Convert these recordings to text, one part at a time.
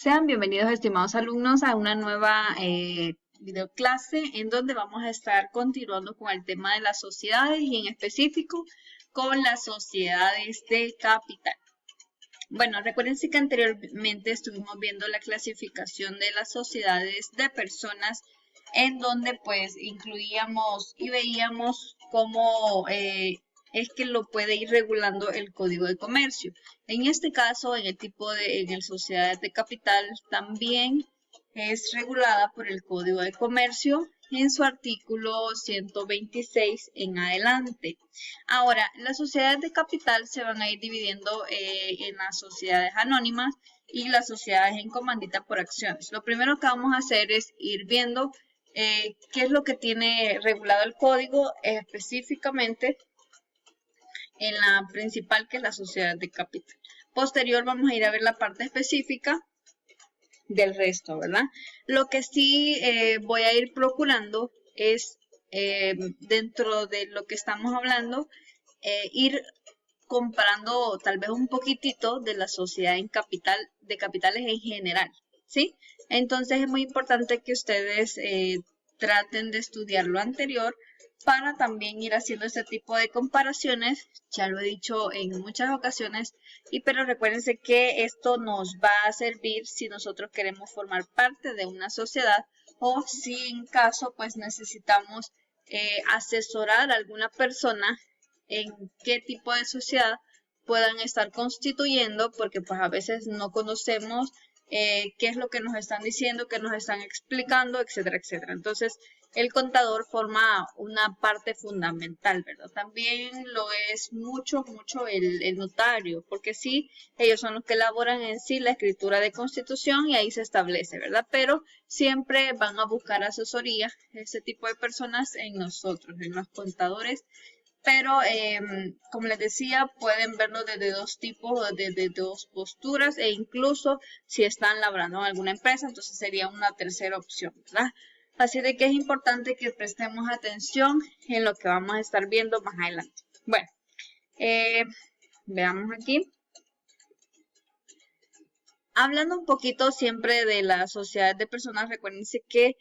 Sean bienvenidos, estimados alumnos, a una nueva videoclase en donde vamos a estar continuando con el tema de las sociedades y en específico con las sociedades de capital. Bueno, recuérdense que anteriormente estuvimos viendo la clasificación de las sociedades de personas en donde pues incluíamos y veíamos cómo es que lo puede ir regulando el Código de Comercio. En este caso, en el sociedades de capital también es regulada por el Código de Comercio en su artículo 126 en adelante. Ahora, las sociedades de capital se van a ir dividiendo en las sociedades anónimas y las sociedades en comandita por acciones. Lo primero que vamos a hacer es ir viendo qué es lo que tiene regulado el código específicamente en la principal, que es la sociedad de capital. Posterior vamos a ir a ver la parte específica del resto, ¿verdad? Lo que sí voy a ir procurando es, dentro de lo que estamos hablando, ir comparando tal vez un poquitito de la sociedad de capitales en general, ¿sí? Entonces es muy importante que ustedes traten de estudiar lo anterior para también ir haciendo este tipo de comparaciones. Ya lo he dicho en muchas ocasiones, pero recuérdense que esto nos va a servir si nosotros queremos formar parte de una sociedad o si en caso pues necesitamos asesorar a alguna persona en qué tipo de sociedad puedan estar constituyendo, porque pues a veces no conocemos qué es lo que nos están diciendo, qué nos están explicando, etcétera, etcétera. Entonces, el contador forma una parte fundamental, ¿verdad? También lo es mucho el notario, porque sí, ellos son los que elaboran en sí la escritura de constitución y ahí se establece, ¿verdad? Pero siempre van a buscar asesoría ese tipo de personas en nosotros, en los contadores. Pero, como les decía, pueden verlo desde dos tipos, desde dos posturas e incluso si están laborando en alguna empresa, entonces sería una tercera opción, ¿verdad? Así de que es importante que prestemos atención en lo que vamos a estar viendo más adelante. Bueno, veamos aquí. Hablando un poquito siempre de la sociedad de personas, recuérdense que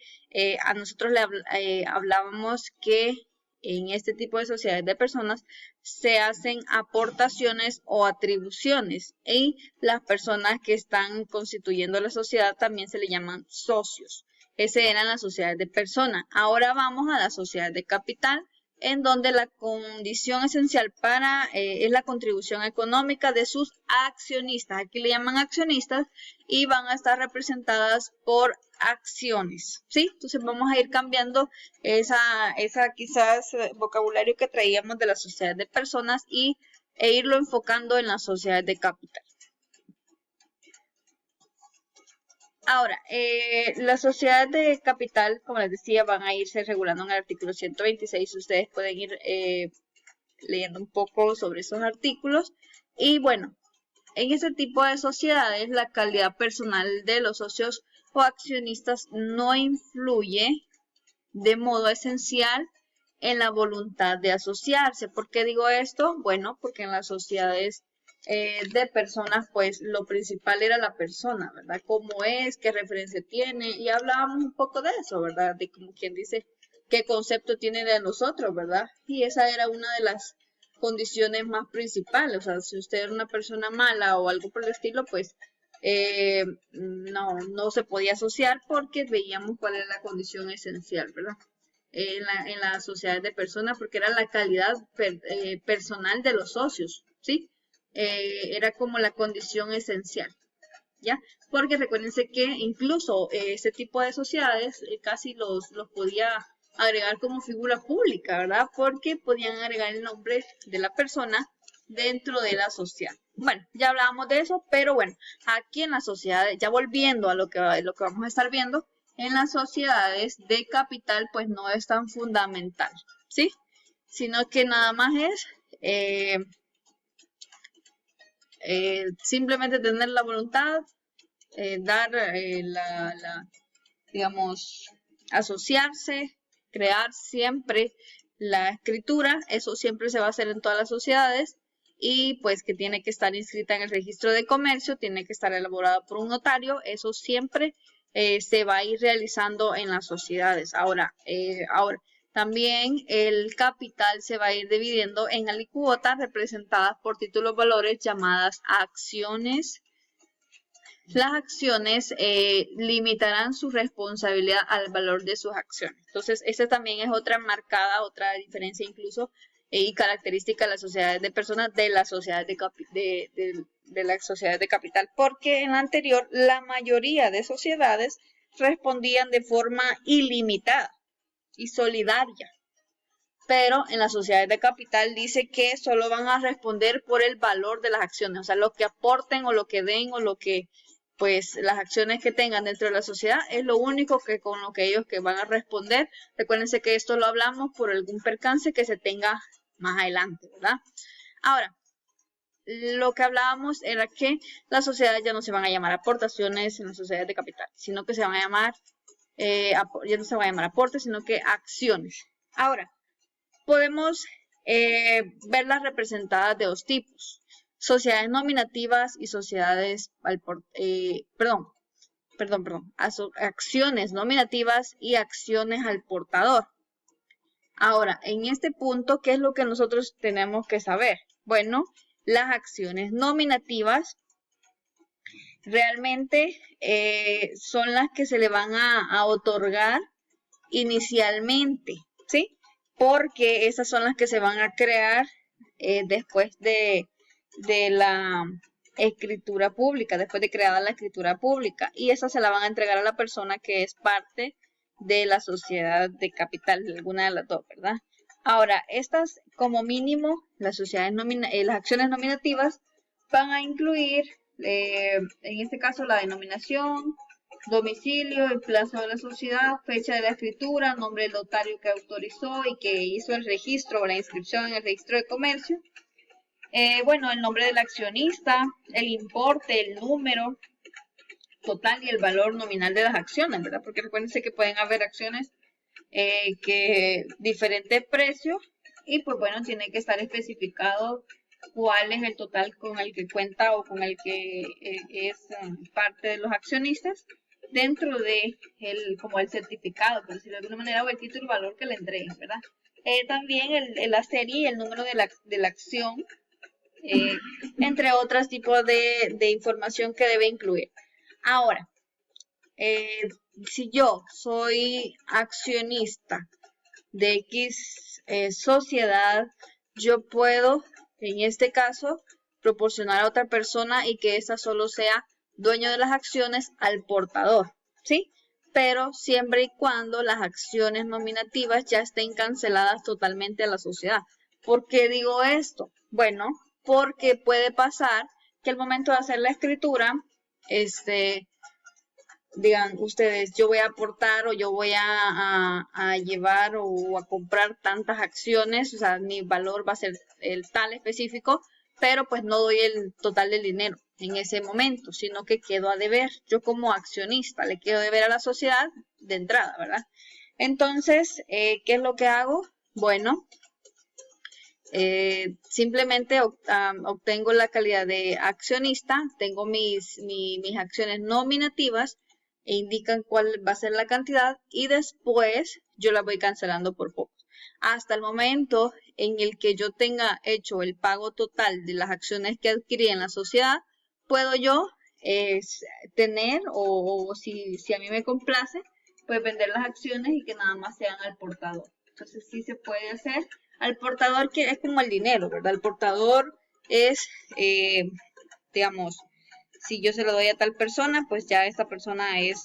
a nosotros le hablábamos que en este tipo de sociedades de personas se hacen aportaciones o atribuciones y las personas que están constituyendo la sociedad también se le llaman socios. Ese eran las sociedades de personas. Ahora vamos a las sociedades de capital, en donde la condición esencial es la contribución económica de sus accionistas. Aquí le llaman accionistas y van a estar representadas por acciones, ¿sí? Entonces vamos a ir cambiando esa quizás vocabulario que traíamos de la sociedad de personas e irlo enfocando en la sociedad de capital. Ahora, las sociedades de capital, como les decía, van a irse regulando en el artículo 126. Ustedes pueden ir leyendo un poco sobre esos artículos. Y bueno, en ese tipo de sociedades, la calidad personal de los socios o accionistas no influye de modo esencial en la voluntad de asociarse. ¿Por qué digo esto? Bueno, porque en las sociedades de personas, pues lo principal era la persona, ¿verdad? Cómo es, qué referencia tiene, y hablábamos un poco de eso, ¿verdad? De como quien dice, qué concepto tiene de nosotros, ¿verdad? Y esa era una de las condiciones más principales. O sea, si usted era una persona mala o algo por el estilo, pues no se podía asociar porque veíamos cuál era la condición esencial, ¿verdad? En la sociedad de personas, porque era la calidad personal de los socios, ¿sí? Era como la condición esencial, ¿ya? Porque recuérdense que incluso ese tipo de sociedades casi los podía agregar como figura pública, ¿verdad? Porque podían agregar el nombre de la persona dentro de la sociedad. Bueno, ya hablábamos de eso, pero bueno, aquí en la sociedad, ya volviendo a lo que vamos a estar viendo, en las sociedades de capital, pues no es tan fundamental, ¿sí? Sino que nada más es simplemente tener la voluntad, dar digamos, asociarse, crear siempre la escritura. Eso siempre se va a hacer en todas las sociedades. y pues que tiene que estar inscrita en el registro de comercio, tiene que estar elaborada por un notario. Eso siempre se va a ir realizando en las sociedades. Ahora, también el capital se va a ir dividiendo en alícuotas representadas por títulos valores llamadas acciones. Las acciones limitarán su responsabilidad al valor de sus acciones. Entonces, esta también es otra diferencia incluso y característica de las sociedades de personas de las sociedades de las sociedades de capital, porque en la anterior la mayoría de sociedades respondían de forma ilimitada y solidaria, pero en las sociedades de capital dice que solo van a responder por el valor de las acciones, o sea, lo que aporten o lo que den o lo que, pues, las acciones que tengan dentro de la sociedad es lo único que con lo que ellos que van a responder. Recuérdense que esto lo hablamos por algún percance que se tenga más adelante, ¿verdad? Ahora, lo que hablábamos era que las sociedades ya no se van a llamar aportaciones en las sociedades de capital, sino que se van a llamar, ya no se van a llamar aportes, sino que acciones. Ahora, podemos verlas representadas de dos tipos: sociedades nominativas y sociedades acciones nominativas y acciones al portador. Ahora, en este punto, ¿qué es lo que nosotros tenemos que saber? Bueno, las acciones nominativas realmente son las que se le van a otorgar inicialmente, ¿sí? Porque esas son las que se van a crear después de la escritura pública, después de creada la escritura pública, y esas se la van a entregar a la persona que es parte de la sociedad de capital, alguna de las dos, ¿verdad? Ahora, estas como mínimo, las acciones nominativas van a incluir, en este caso, la denominación, domicilio, el plazo de la sociedad, fecha de la escritura, nombre del notario que autorizó y que hizo el registro o la inscripción en el registro de comercio. Bueno, el nombre del accionista, el importe, el número total y el valor nominal de las acciones, ¿verdad? Porque recuérdense que pueden haber acciones que diferentes precios y pues bueno, tiene que estar especificado cuál es el total con el que cuenta o con el que es parte de los accionistas dentro de como el certificado, por decirlo de alguna manera, o el título y valor que le entreguen, ¿verdad? También la serie y el número de la acción, entre otros tipos de información que debe incluir. Ahora, si yo soy accionista de X sociedad, yo puedo, en este caso, proporcionar a otra persona y que ésta solo sea dueño de las acciones al portador, ¿sí? Pero siempre y cuando las acciones nominativas ya estén canceladas totalmente a la sociedad. ¿Por qué digo esto? Bueno, porque puede pasar que al momento de hacer la escritura, digan ustedes, yo voy a aportar o yo voy a llevar o a comprar tantas acciones, o sea, mi valor va a ser el tal específico, pero pues no doy el total del dinero en ese momento, sino que quedo a deber. Yo como accionista le quedo a deber a la sociedad de entrada, ¿verdad? Entonces, ¿qué es lo que hago? Bueno, simplemente obtengo la calidad de accionista, tengo mis acciones nominativas e indican cuál va a ser la cantidad y después yo la voy cancelando por poco. Hasta el momento en el que yo tenga hecho el pago total de las acciones que adquirí en la sociedad, puedo yo tener o si a mí me complace, pues vender las acciones y que nada más sean al portador. Entonces sí se puede hacer. Al portador, que es como el dinero, ¿verdad? El portador es, digamos, si yo se lo doy a tal persona, pues ya esta persona es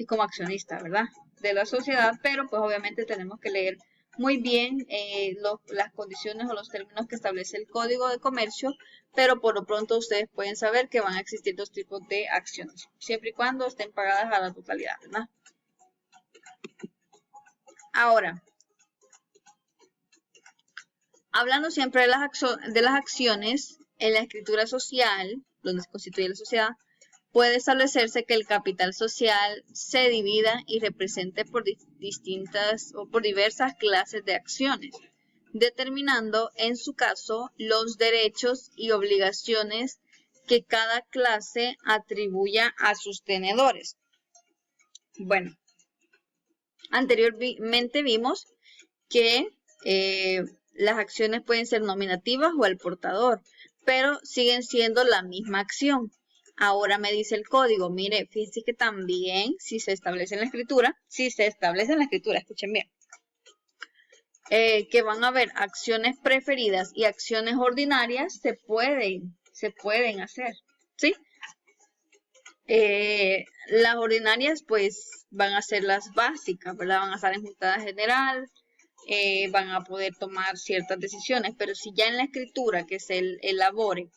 como accionista, ¿verdad? De la sociedad, pero pues obviamente tenemos que leer muy bien las condiciones o los términos que establece el Código de Comercio, pero por lo pronto ustedes pueden saber que van a existir dos tipos de acciones, siempre y cuando estén pagadas a la totalidad, ¿verdad? Ahora, hablando siempre de las acciones, en la escritura social, donde se constituye la sociedad, puede establecerse que el capital social se divida y represente por distintas o por diversas clases de acciones. determinando en su caso los derechos y obligaciones que cada clase atribuya a sus tenedores. Bueno, anteriormente vimos que las acciones pueden ser nominativas o al portador, pero siguen siendo la misma acción. Ahora me dice el código, mire, fíjense que también si se establece en la escritura, escuchen bien, que van a haber acciones preferidas y acciones ordinarias, se pueden hacer, ¿sí? Las ordinarias pues van a ser las básicas, ¿verdad? Van a estar en juntada general, van a poder tomar ciertas decisiones, pero si ya en la escritura que se elabore,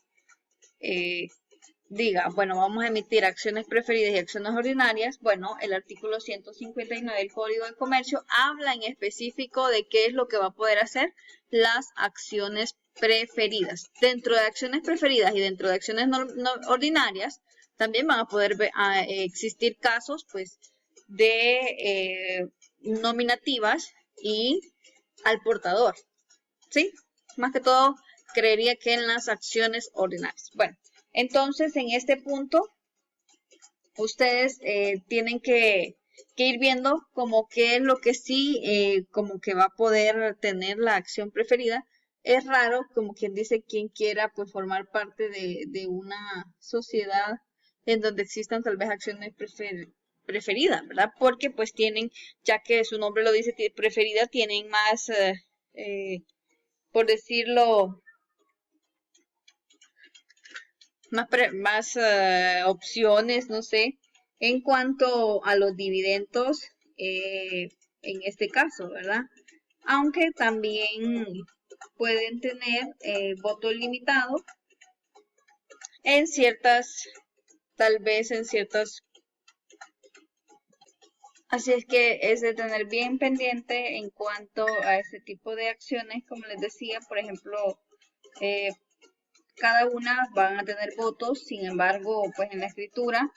diga, bueno, vamos a emitir acciones preferidas y acciones ordinarias, bueno, el artículo 159 del Código de Comercio habla en específico de qué es lo que va a poder hacer las acciones preferidas. Dentro de acciones preferidas y dentro de acciones ordinarias, también van a poder existir casos, pues, de nominativas y al portador, ¿sí? Más que todo, creería que en las acciones ordinarias. Bueno, entonces en este punto, ustedes tienen que ir viendo como qué es lo que sí, como que va a poder tener la acción preferida. Es raro, como quien dice, quien quiera pues formar parte de una sociedad en donde existan tal vez acciones preferidas, ¿verdad? Porque pues tienen, ya que su nombre lo dice, preferida, tienen más, por decirlo, más opciones, no sé, en cuanto a los dividendos, en este caso, ¿verdad? Aunque también pueden tener voto limitado en ciertas, tal vez en ciertas. Así es que es de tener bien pendiente en cuanto a este tipo de acciones, como les decía, por ejemplo, cada una van a tener votos, sin embargo, pues en la escritura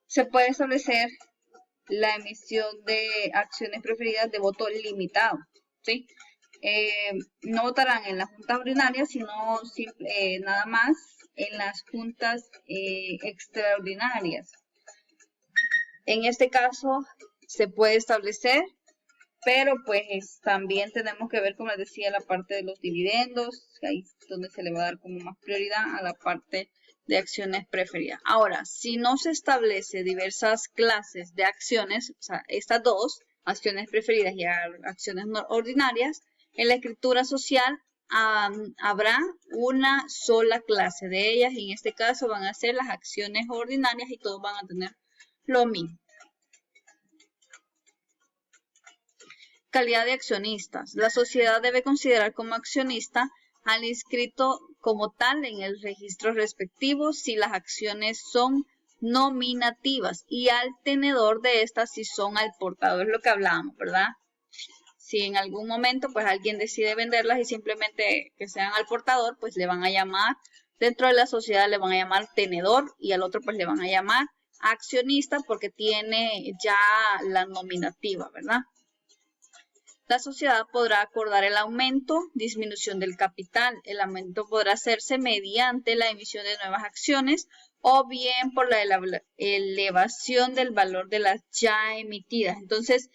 se puede establecer la emisión de acciones preferidas de voto limitado, ¿sí? No votarán en la junta ordinaria, sino nada más en las juntas extraordinarias. En este caso se puede establecer, pero pues también tenemos que ver, como les decía, la parte de los dividendos, ahí es donde se le va a dar como más prioridad a la parte de acciones preferidas. Ahora, si no se establece diversas clases de acciones, o sea, estas dos, acciones preferidas y acciones ordinarias, en la escritura social habrá una sola clase de ellas, y en este caso van a ser las acciones ordinarias y todos van a tener lo mismo. Calidad de accionistas. La sociedad debe considerar como accionista al inscrito como tal en el registro respectivo si las acciones son nominativas, y al tenedor de estas si son al portador, es lo que hablábamos, ¿verdad? Si en algún momento pues alguien decide venderlas y simplemente que sean al portador, pues le van a llamar, dentro de la sociedad le van a llamar tenedor, y al otro pues le van a llamar accionista porque tiene ya la nominativa, ¿verdad? La sociedad podrá acordar el aumento, disminución del capital. El aumento podrá hacerse mediante la emisión de nuevas acciones o bien por la elevación del valor de las ya emitidas. Entonces,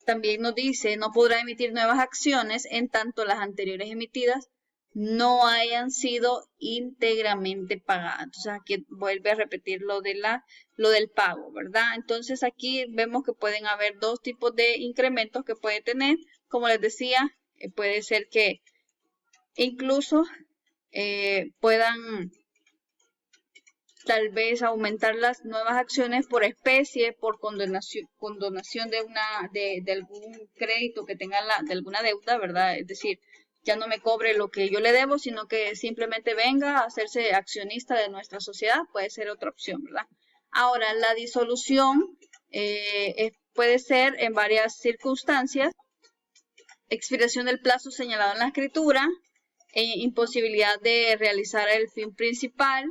también nos dice, no podrá emitir nuevas acciones en tanto las anteriores emitidas no hayan sido íntegramente pagadas. Entonces aquí vuelve a repetir lo del pago, ¿verdad? Entonces aquí vemos que pueden haber dos tipos de incrementos que puede tener. Como les decía, puede ser que incluso puedan tal vez aumentar las nuevas acciones por especie, por condonación de algún crédito que tenga de alguna deuda, ¿verdad? Es decir, ya no me cobre lo que yo le debo, sino que simplemente venga a hacerse accionista de nuestra sociedad, puede ser otra opción, ¿verdad? Ahora, la disolución puede ser en varias circunstancias: expiración del plazo señalado en la escritura, imposibilidad de realizar el fin principal,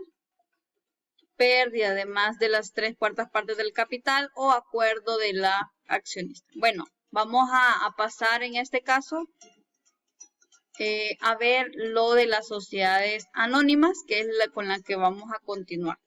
pérdida de más de las 3/4 partes del capital o acuerdo de la accionista. Bueno, Vamos a pasar en este caso a ver lo de las sociedades anónimas, que es con la que vamos a continuar.